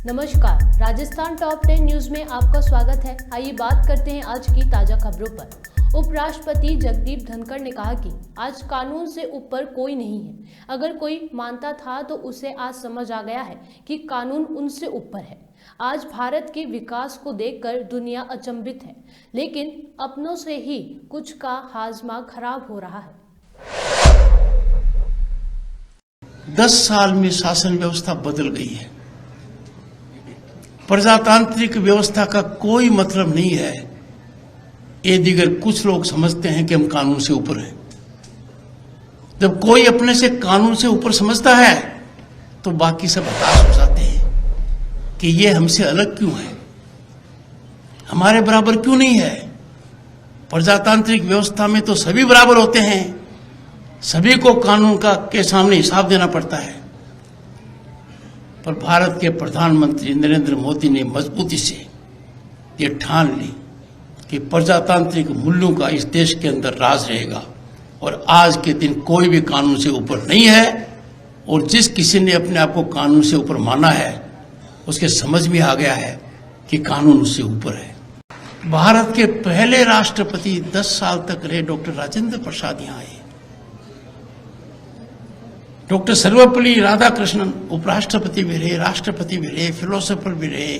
नमस्कार, Rajasthan top 10 news में आपका स्वागत है। आइए बात करते हैं आज की ताजा खबरों पर। उपराष्ट्रपति जगदीप धनखड़ ने कहा कि आज कानून से ऊपर कोई नहीं है। अगर कोई मानता था तो उसे आज समझ आ गया है कि कानून उनसे ऊपर है। आज भारत के विकास को देखकर दुनिया अचंभित है, लेकिन अपनों से ही कुछ का हाजमा खराब हो रहा है। 10 साल में शासन व्यवस्था बदल गई है। प्रजातांत्रिक व्यवस्था का कोई मतलब नहीं है ये दिगर कुछ लोग समझते हैं कि हम कानून से ऊपर हैं। जब कोई अपने से कानून से ऊपर समझता है तो बाकी सब हताश हो जाते हैं कि ये हमसे अलग क्यों है, हमारे बराबर क्यों नहीं है। प्रजातांत्रिक व्यवस्था में तो सभी बराबर होते हैं, सभी को कानून के सामने हिसाब देना पड़ता है। पर भारत के प्रधानमंत्री नरेंद्र मोदी ने मजबूती से ये ठान ली कि प्रजातांत्रिक मूल्यों का इस देश के अंदर राज रहेगा और आज के दिन कोई भी कानून से ऊपर नहीं है। और जिस किसी ने अपने आप को कानून से ऊपर माना है उसके समझ में आ गया है कि कानून उससे ऊपर है। भारत के पहले राष्ट्रपति 10 साल तक रहे डॉक्टर राजेंद्र प्रसाद यहाँ आए। डॉक्टर सर्वपल्ली राधाकृष्णन उपराष्ट्रपति भी रहे, राष्ट्रपति भी रहे, फिलोसोफर भी रहे,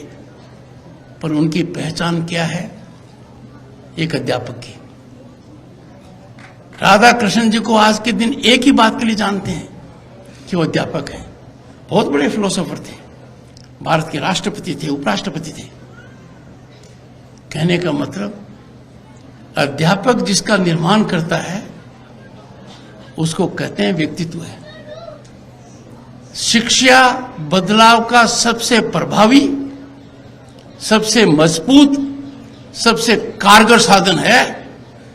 पर उनकी पहचान क्या है? एक अध्यापक की। राधाकृष्णन जी को आज के दिन एक ही बात के लिए जानते हैं कि वो अध्यापक हैं। बहुत बड़े फिलोसोफर थे, भारत के राष्ट्रपति थे, उपराष्ट्रपति थे। कहने का मतलब अध्यापक जिसका निर्माण करता है उसको कहते हैं व्यक्तित्व है। शिक्षा बदलाव का सबसे प्रभावी, सबसे मजबूत, सबसे कारगर साधन है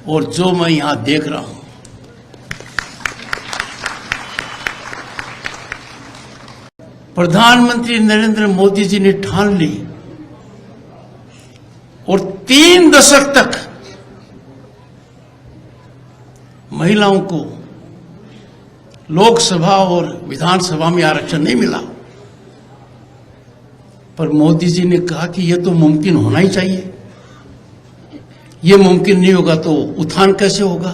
और जो मैं यहां देख रहा हूं। प्रधानमंत्री नरेंद्र मोदी जी ने ठान ली और 3 दशक तक महिलाओं को लोकसभा और विधानसभा में आरक्षण नहीं मिला, पर मोदी जी ने कहा कि यह तो मुमकिन होना ही चाहिए। यह मुमकिन नहीं होगा तो उत्थान कैसे होगा।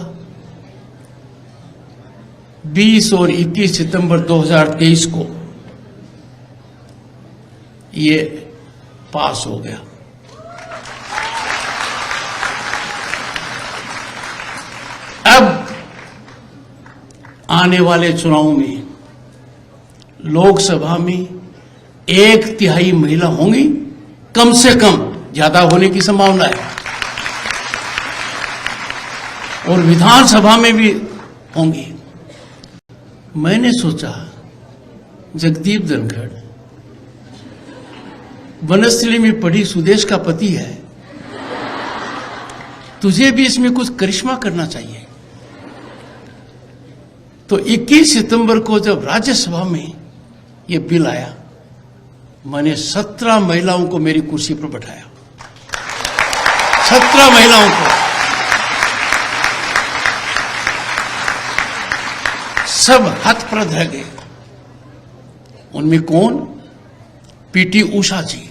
20 और 21 सितंबर 2023 को ये पास हो गया। अब आने वाले चुनाव में लोकसभा में 1/3 महिला होंगी, कम से कम, ज्यादा होने की संभावना है, और विधानसभा में भी होंगी। मैंने सोचा जगदीप धनखड़ वनस्थली में पढ़ी सुदेश का पति है, तुझे भी इसमें कुछ करिश्मा करना चाहिए। तो 21 सितंबर को जब राज्यसभा में यह बिल आया, मैंने 17 महिलाओं को मेरी कुर्सी पर बैठाया। 17 महिलाओं को, सब हतप्रभ रह गए। उनमें कौन? पीटी उषा जी,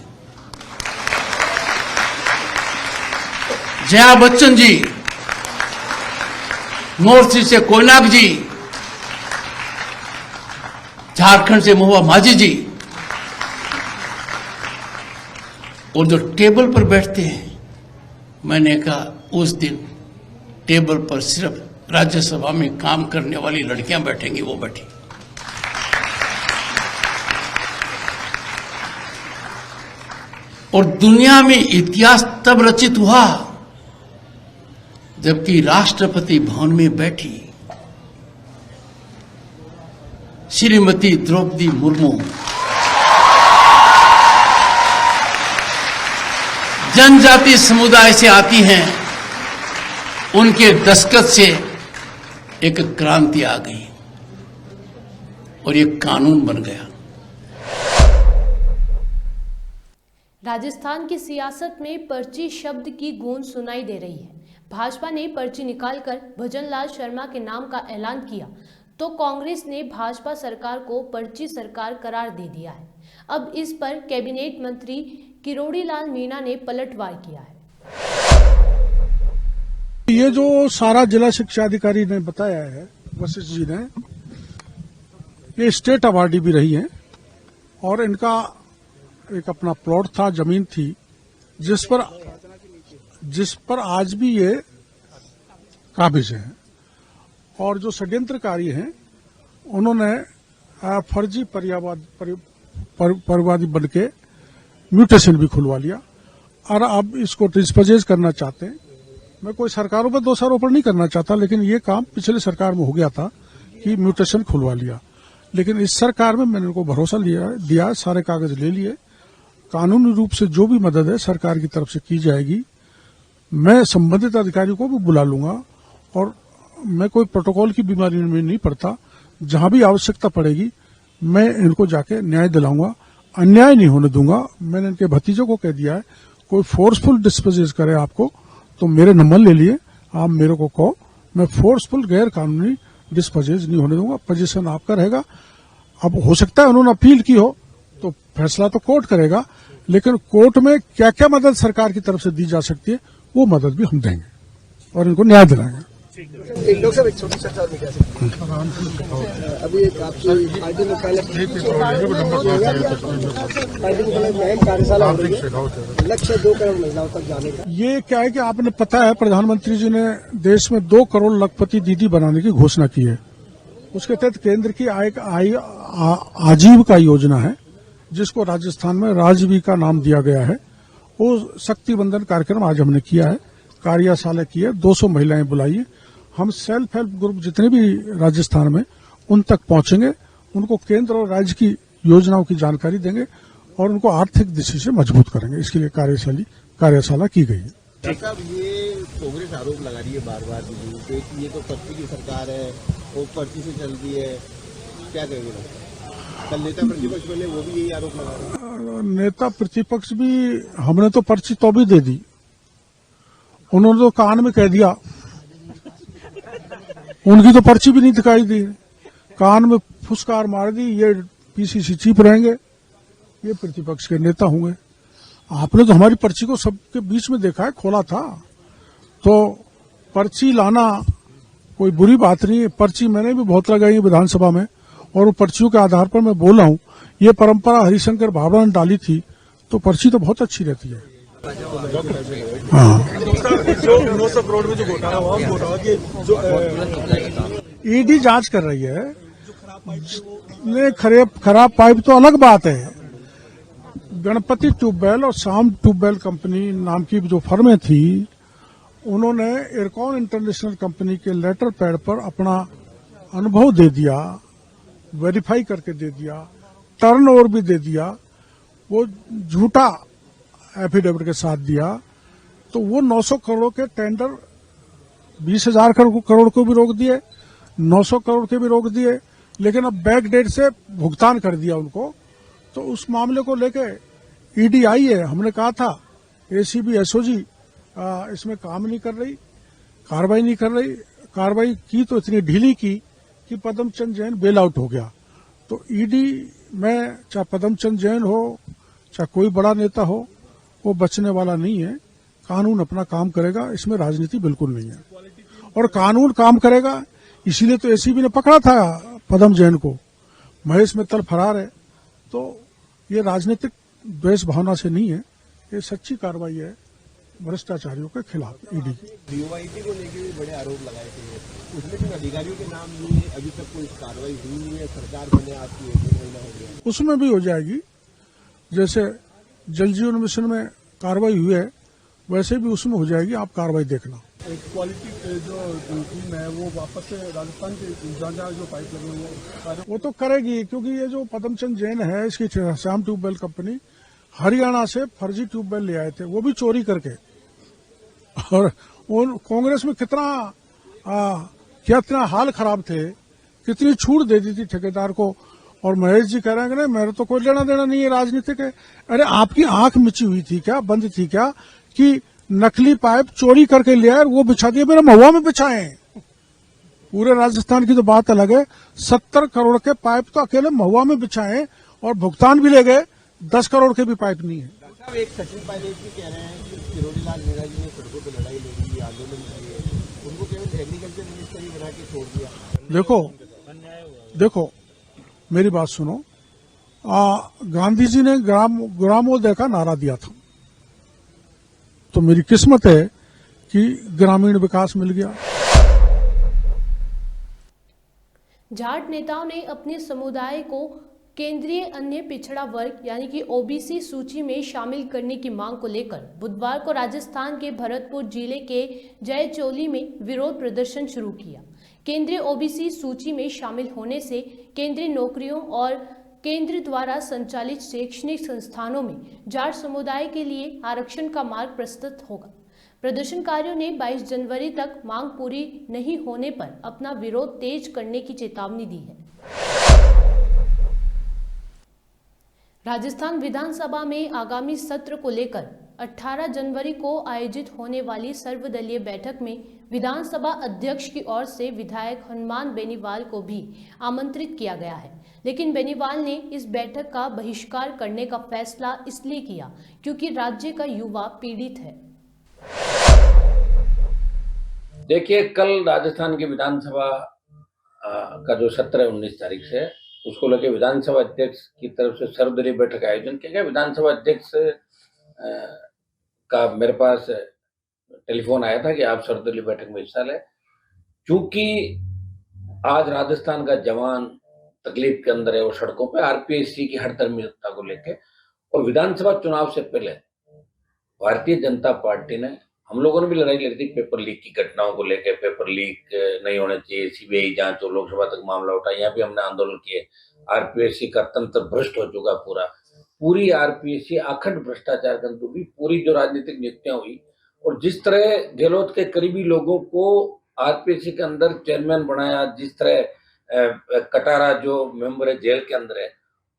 जया बच्चन जी, नॉर्थ ईस्ट से कोयनाक जी, झारखंड से महुआ माझी जी। और जो टेबल पर बैठते हैं, मैंने कहा उस दिन टेबल पर सिर्फ राज्यसभा में काम करने वाली लड़कियां बैठेंगी, वो बैठी। और दुनिया में इतिहास तब रचित हुआ जबकि राष्ट्रपति भवन में बैठी श्रीमती द्रौपदी मुर्मू जनजाति समुदाय से आती हैं। उनके दस्तखत से एक क्रांति आ गई और एक कानून बन गया। राजस्थान की सियासत में पर्ची शब्द की गूंज सुनाई दे रही है। भाजपा ने पर्ची निकालकर भजनलाल शर्मा के नाम का ऐलान किया तो कांग्रेस ने भाजपा सरकार को पर्ची सरकार करार दे दिया है। अब इस पर कैबिनेट मंत्री किरोड़ी लाल मीणा ने पलटवार किया है। ये जो सारा जिला शिक्षा अधिकारी ने बताया है वशिष्ठ जी ने, ये स्टेट अवार्डी भी रही हैं और इनका एक अपना प्लॉट था, जमीन थी, जिस पर आज भी ये काबिज हैं। और जो षड्यंत्रकारी हैं उन्होंने फर्जी परिवादी बन के म्यूटेशन भी खुलवा लिया और अब इसको डिस्पोजेज करना चाहते हैं। मैं कोई सरकारों पर दोषारोपण नहीं करना चाहता, लेकिन ये काम पिछले सरकार में हो गया था कि म्यूटेशन खुलवा लिया। लेकिन इस सरकार में मैंने उनको भरोसा दिया, सारे कागज ले लिए। कानूनी रूप से जो भी मदद है सरकार की तरफ से की जाएगी। मैं संबंधित अधिकारी को भी बुला लूंगा और मैं कोई प्रोटोकॉल की बीमारी में नहीं पड़ता। जहां भी आवश्यकता पड़ेगी मैं इनको जाके न्याय दिलाऊंगा, अन्याय नहीं होने दूंगा। मैंने इनके भतीजों को कह दिया है, कोई फोर्सफुल डिस्पोजेज करे आपको तो मेरे नंबर ले लिए, आप मेरे को कहो, मैं फोर्सफुल गैर कानूनी डिस्पोजेज नहीं होने दूंगा। पोजीशन आपका रहेगा। अब हो सकता है उन्होंने अपील की हो तो फैसला तो कोर्ट करेगा, लेकिन कोर्ट में क्या क्या मदद सरकार की तरफ से दी जा सकती है वो मदद भी हम देंगे और इनको न्याय दिलाएंगे। एक लोग सब एक छोटी चर्चा में कह सकते हैं। अभी एक आपकी पार्टी में पहले कार्यशाला हो रही है, लक्ष्य 2 करोड़ महिलाओं तक जाने का। ये क्या है कि आपने पता है प्रधानमंत्री जी ने देश में 2 करोड़ लखपति दीदी बनाने की घोषणा की है। उसके तहत केंद्र की आजीविका योजना है, जिसको राजस्थान में राजवीका नाम दिया गया है। वो शक्ति बंधन कार्यक्रम आज हमने किया है, कार्यशाला की है, 200 महिलाएं बुलाई है। हम सेल्फ हेल्प ग्रुप जितने भी राजस्थान में उन तक पहुंचेंगे, उनको केंद्र और राज्य की योजनाओं की जानकारी देंगे और उनको आर्थिक दृष्टि से मजबूत करेंगे। इसके लिए कार्यशाला की गई है। साहब, ये कांग्रेस आरोप लगा रही है बार बार कि ये तो पर्ची की सरकार है, वो पर्ची से चलती है, क्या कहेंगे? कल नेता प्रतिपक्ष बने, वो भी यही आरोप लगा रहे हैं। नेता प्रतिपक्ष भी, हमने तो पर्ची तो भी दे दी, उन्होंने तो कान में कह दिया, उनकी तो पर्ची भी नहीं दिखाई दी, कान में फुसकार मार दी, ये पीसीसी चीफ रहेंगे, ये प्रतिपक्ष के नेता होंगे। आपने तो हमारी पर्ची को सबके बीच में देखा है, खोला था। तो पर्ची लाना कोई बुरी बात नहीं है। पर्ची मैंने भी बहुत लगाई है विधानसभा में और वो पर्चियों के आधार पर मैं बोल रहा हूँ। ये परंपरा हरिशंकर भावना ने डाली थी, तो पर्ची तो बहुत अच्छी रहती है। हाँ, जो 900 करोड़ में जो घोटाला हुआ, ईडी जांच कर रही है। खराब पाइप तो अलग बात है। गणपति ट्यूबवेल और शाम ट्यूबवेल कंपनी नाम की जो फर्में थी, उन्होंने एरकॉन इंटरनेशनल कंपनी के लेटर पैड पर अपना अनुभव दे दिया, वेरीफाई करके दे दिया, टर्नओवर भी दे दिया, वो झूठा एफिडेविट के साथ दिया। तो वो 900 करोड़ के टेंडर 20,000 करोड़ को भी रोक दिए, 900 करोड़ के भी रोक दिए, लेकिन अब बैक डेट से भुगतान कर दिया उनको। तो उस मामले को लेके ईडी आई है। हमने कहा था एसीबी एसओजी इसमें काम नहीं कर रही, कार्रवाई नहीं कर रही। कार्रवाई की तो इतनी ढीली की कि पदमचंद जैन बेल आउट हो गया। तो ईडी में चाहे पदमचंद जैन हो, चाहे कोई बड़ा नेता हो, वो बचने वाला नहीं है। कानून अपना काम करेगा, इसमें राजनीति बिल्कुल नहीं है और कानून काम करेगा। इसीलिए तो एसीबी ने पकड़ा था पदम जैन को। महेश मित्तल फरार है। तो ये राजनीतिक द्वेष भावना से नहीं है, ये सच्ची कार्रवाई है भ्रष्टाचारियों के खिलाफ ईडी की। डीओवाईटी को लेकर भी बड़े आरोप लगाए थे, उसमें जिन अधिकारियों के नाम नहीं है, अभी तक कोई कार्रवाई हुई नहीं है। सरकार बने आपकी 1 महीना हो गया, उसमें भी हो जाएगी। जैसे जल जीवन मिशन में कार्रवाई हुई है, वैसे भी उसमें हो जाएगी। आप कार्रवाई देखना। क्वालिटी जो टीम है वो वापस से राजस्थान के जहाँ जो पाइप लगे हुए हैं वो तो करेगी, क्योंकि ये जो पदमचंद जैन है, इसकी श्याम ट्यूबवेल कंपनी हरियाणा से फर्जी ट्यूबवेल ले आए थे, वो भी चोरी करके। और कांग्रेस में कितना हाल खराब थे, कितनी छूट दे दी थी ठेकेदार को। और महेश जी कह रहे हैं कि नहीं, मेरे तो कोई लेना देना नहीं है राजनीति के। अरे आपकी आंख मिची हुई थी क्या, बंद थी क्या कि नकली पाइप चोरी करके ले आए, वो बिछा दिए, मेरे महुआ में बिछाए। पूरे राजस्थान की तो बात अलग है, 70 करोड़ के पाइप तो अकेले महुआ में बिछाए और भुगतान भी ले गए। 10 करोड़ के भी पाइप नहीं है। साहब एक सचिन पायलट भी कह रहे हैं कि किरोड़ीलाल मीणा जी ने सड़कों पर लड़ाई लड़ी, आंदोलन किए, उनको केवल एग्रीकल्चर मिनिस्टर ही बना के छोड़ दिया। देखो मेरी बात सुनो। गांधी जी ने ग्रामोदय का नारा दिया था, तो मेरी किस्मत है कि ग्रामीण विकास मिल गया। जाट नेताओं ने अपने समुदाय को केंद्रीय अन्य पिछड़ा वर्ग यानी कि ओबीसी सूची में शामिल करने की मांग को लेकर बुधवार को राजस्थान के भरतपुर जिले के जयचोली में विरोध प्रदर्शन शुरू किया। केंद्रीय ओबीसी सूची में शामिल होने से केंद्रीय नौकरियों और केंद्र द्वारा संचालित शैक्षणिक संस्थानों में जाट समुदाय के लिए आरक्षण का मार्ग प्रशस्त होगा। प्रदर्शनकारियों ने 22 जनवरी तक मांग पूरी नहीं होने पर अपना विरोध तेज करने की चेतावनी दी है। राजस्थान विधानसभा में आगामी सत्र को लेकर 18 जनवरी को आयोजित होने वाली सर्वदलीय बैठक में विधानसभा अध्यक्ष की ओर से विधायक हनुमान बेनीवाल को भी आमंत्रित किया गया है, लेकिन बेनीवाल ने इस बैठक का बहिष्कार करने का फैसला इसलिए किया क्योंकि राज्य का युवा पीड़ित है। देखिए, कल राजस्थान की विधानसभा का जो सत्र है 19 तारीख से, उसको लेकर विधानसभा अध्यक्ष की तरफ से सर्वदलीय बैठक का आयोजन किया गया। विधानसभा अध्यक्ष का मेरे पास टेलीफोन आया था कि आप सर्वदलीय बैठक में हिस्सा लें, क्योंकि आज राजस्थान का जवान तकलीफ के अंदर है और सड़कों पे आरपीएससी की हड़धर्मिता को लेकर। और विधानसभा चुनाव से पहले भारतीय जनता पार्टी ने, हम लोगों ने भी लड़ाई लड़ी थी पेपर लीक की घटनाओं को लेकर, पेपर लीक नहीं होने चाहिए, सीबीआई जांच हो, लोकसभा तक मामला उठा, यहाँ भी हमने आंदोलन किए। आरपीएससी का तंत्र भ्रष्ट हो चुका पूरी आरपीएससी अखंड भ्रष्टाचार के अंदर भी पूरी जो राजनीतिक नियुक्तियां हुई, और जिस तरह गहलोत के करीबी लोगों को आरपीएससी के अंदर चेयरमैन बनाया, जिस तरह कटारा जो मेंबर है जेल के अंदर है,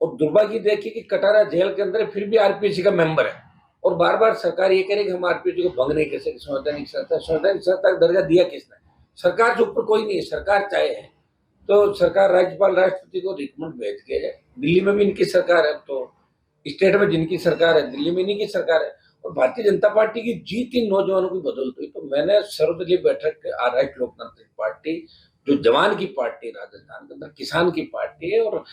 और दुर्भाग्य देखिए कि कटारा जेल के अंदर है फिर भी आरपीएससी का मेंबर है, और बार बार सरकार ये कह रही कि हम आरपीएससी को भंग नहीं कर सकते। संवैधानिक संस्था का दर्जा दिया किसने? सरकार से ऊपर कोई नहीं है। सरकार चाहे है तो सरकार राज्यपाल राष्ट्रपति को रिकमेंड भेज के, दिल्ली में भी इनकी सरकार है, तो स्टेट में जिनकी सरकार है, दिल्ली में इन्हीं की सरकार है, और भारतीय जनता पार्टी की जीत इन नौजवानों की बदौलत हुई। तो मैंने सर्वदलीय बैठक, राष्ट्रीय लोकतांत्रिक पार्टी जो जवान की पार्टी, राजस्थान के अंदर किसान की पार्टी है, और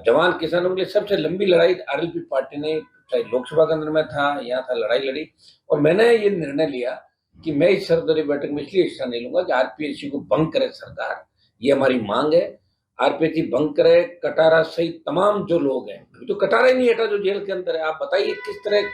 जवान किसानों के लिए सबसे लंबी लड़ाई आरएलपी पार्टी ने, चाहे लोकसभा के अंदर में था, यहाँ था, लड़ाई लड़ी। और मैंने ये निर्णय लिया कि मैं इस सर्वदलीय बैठक में इसलिए हिस्सा नहीं लूंगा कि आरपीएससी को भंग करे सरकार, ये हमारी मांग है। आरपीएससी भंग करे, कटारा सहित तमाम जो लोग हैं, अभी तो कटारा ही नहीं हटा जो जेल के अंदर है। आप बताइए किस तरह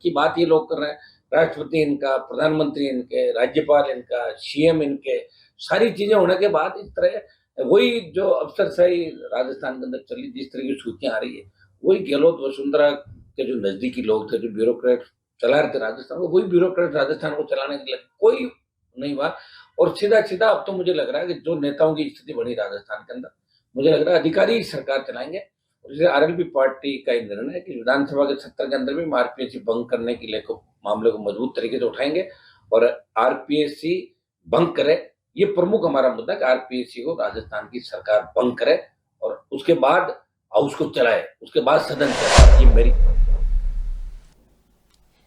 की बात ये लोग कर रहे हैं। राष्ट्रपति इनका, प्रधानमंत्री इनके, राज्यपाल इनका, सीएम इनके, सारी चीजें होने के बाद इस तरह वही जो अफसरशाही राजस्थान के अंदर चली, जिस तरह की सूचियां आ रही है, वही गहलोत वसुंधरा के जो नजदीकी लोग थे, जो ब्यूरोक्रेट चला रहे थे राजस्थान को, वही ब्यूरोक्रेट राजस्थान को चलाने के लिए कोई नहीं हुआ। और सीधा सीधा अब तो मुझे लग रहा है कि जो नेताओं की स्थिति बनी राजस्थान के अंदर, मुझे लग रहा है अधिकारी सरकार चलाएंगे। और इसलिए आरएलपी पार्टी का एक निर्णय है कि विधानसभा के सत्र के अंदर भी आरपीएससी भंग करने के लिए मामले को मजबूत तरीके से उठाएंगे, और आरपीएससी भंग करे, ये प्रमुख हमारा मुद्दा है कि आरपीएससी को राजस्थान की सरकार भंग करे और उसके बाद हाउस को चलाए, उसके बाद सदन चलाए। ये मेरी।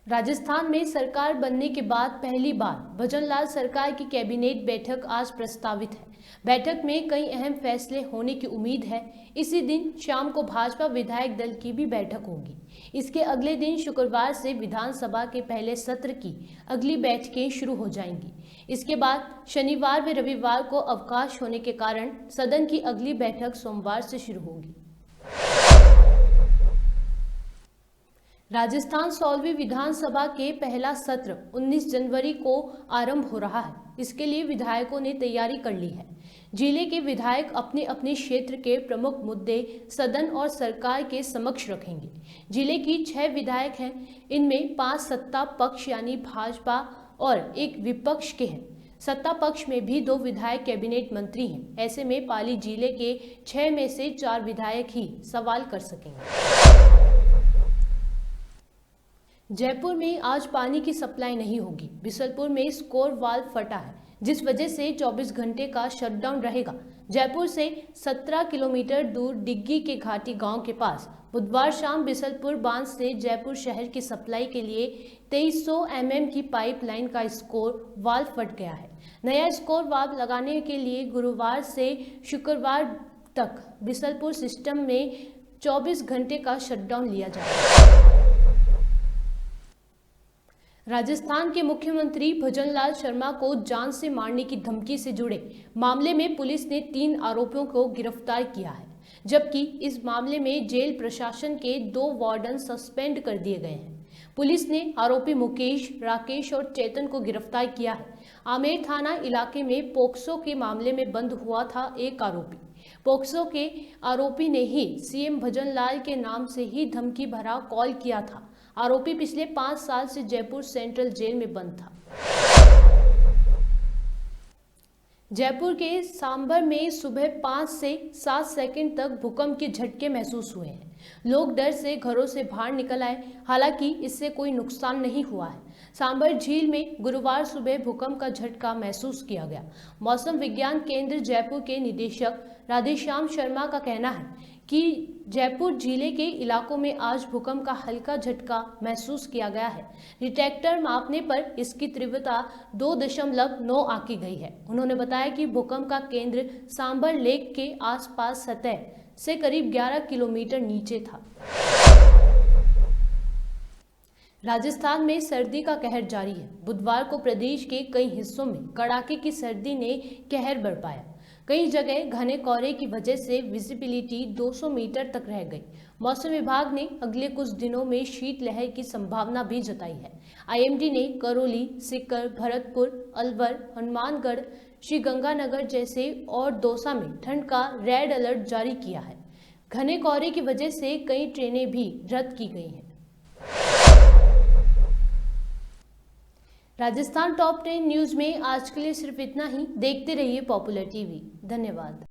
राजस्थान में सरकार बनने के बाद पहली बार भजनलाल सरकार की कैबिनेट बैठक आज प्रस्तावित है। बैठक में कई अहम फैसले होने की उम्मीद है। इसी दिन शाम को भाजपा विधायक दल की भी बैठक होगी। इसके अगले दिन शुक्रवार से विधानसभा के पहले सत्र की अगली बैठकें शुरू हो जाएंगी। इसके बाद शनिवार व रविवार को अवकाश होने के कारण सदन की अगली बैठक सोमवार से शुरू होगी। राजस्थान 16वीं विधानसभा के पहला सत्र 19 जनवरी को आरंभ हो रहा है। इसके लिए विधायकों ने तैयारी कर ली है। जिले के विधायक अपने अपने क्षेत्र के प्रमुख मुद्दे सदन और सरकार के समक्ष रखेंगे। जिले की 6 विधायक हैं, इनमें 5 सत्ता पक्ष यानी भाजपा और 1 विपक्ष के हैं। सत्ता पक्ष में भी 2 विधायक कैबिनेट मंत्री हैं। ऐसे में पाली जिले के 6 में से 4 विधायक ही सवाल कर सकेंगे। जयपुर में आज पानी की सप्लाई नहीं होगी। बिसलपुर में स्कोर वाल्व फटा है, जिस वजह से 24 घंटे का शटडाउन रहेगा। जयपुर से 17 किलोमीटर दूर डिग्गी के घाटी गांव के पास बुधवार शाम बिसलपुर बांध से जयपुर शहर की सप्लाई के लिए 2300 mm की पाइपलाइन का स्कोर वाल्व फट गया है। नया स्कोर वाल्व लगाने के लिए गुरुवार से शुक्रवार तक बिसलपुर सिस्टम में 24 घंटे का शटडाउन लिया जाएगा। राजस्थान के मुख्यमंत्री भजनलाल शर्मा को जान से मारने की धमकी से जुड़े मामले में पुलिस ने 3 आरोपियों को गिरफ्तार किया है, जबकि इस मामले में जेल प्रशासन के 2 वार्डन सस्पेंड कर दिए गए हैं। पुलिस ने आरोपी मुकेश, राकेश और चेतन को गिरफ्तार किया है। आमेर थाना इलाके में पोक्सो के मामले में बंद हुआ था एक आरोपी। पोक्सो के आरोपी ने ही सीएम भजनलाल के नाम से ही धमकी भरा कॉल किया था। आरोपी पिछले 5 साल से जयपुर सेंट्रल जेल में बंद था। जयपुर के सांबर में सुबह 5 से 7 सेकंड तक भूकंप के झटके महसूस हुए हैं। लोग डर से घरों से बाहर निकल आए, हालांकि इससे कोई नुकसान नहीं हुआ है। सांबर झील में गुरुवार सुबह भूकंप का झटका महसूस किया गया। मौसम विज्ञान केंद्र जयपुर के निदेशक राधेश्याम शर्मा का कहना है कि जयपुर जिले के इलाकों में आज भूकंप का हल्का झटका महसूस किया गया है। रिक्टर मापने पर इसकी तीव्रता 2.9 आंकी गई है। उन्होंने बताया कि भूकंप का केंद्र सांबर लेक के आसपास सतह से करीब 11 किलोमीटर नीचे था। राजस्थान में सर्दी का कहर जारी है। बुधवार को प्रदेश के कई हिस्सों में कड़ाके की सर्दी ने कहर बरपाया। कई जगह घने कोहरे की वजह से विजिबिलिटी 200 मीटर तक रह गई। मौसम विभाग ने अगले कुछ दिनों में शीतलहर की संभावना भी जताई है। आईएमडी ने करौली, सीकर, भरतपुर, अलवर, हनुमानगढ़, श्रीगंगानगर जैसे और दौसा में ठंड का रेड अलर्ट जारी किया है। घने कोहरे की वजह से कई ट्रेनें भी रद्द की गई हैं। राजस्थान टॉप 10 न्यूज में आज के लिए सिर्फ इतना ही। देखते रहिए पॉपुलर टीवी। धन्यवाद।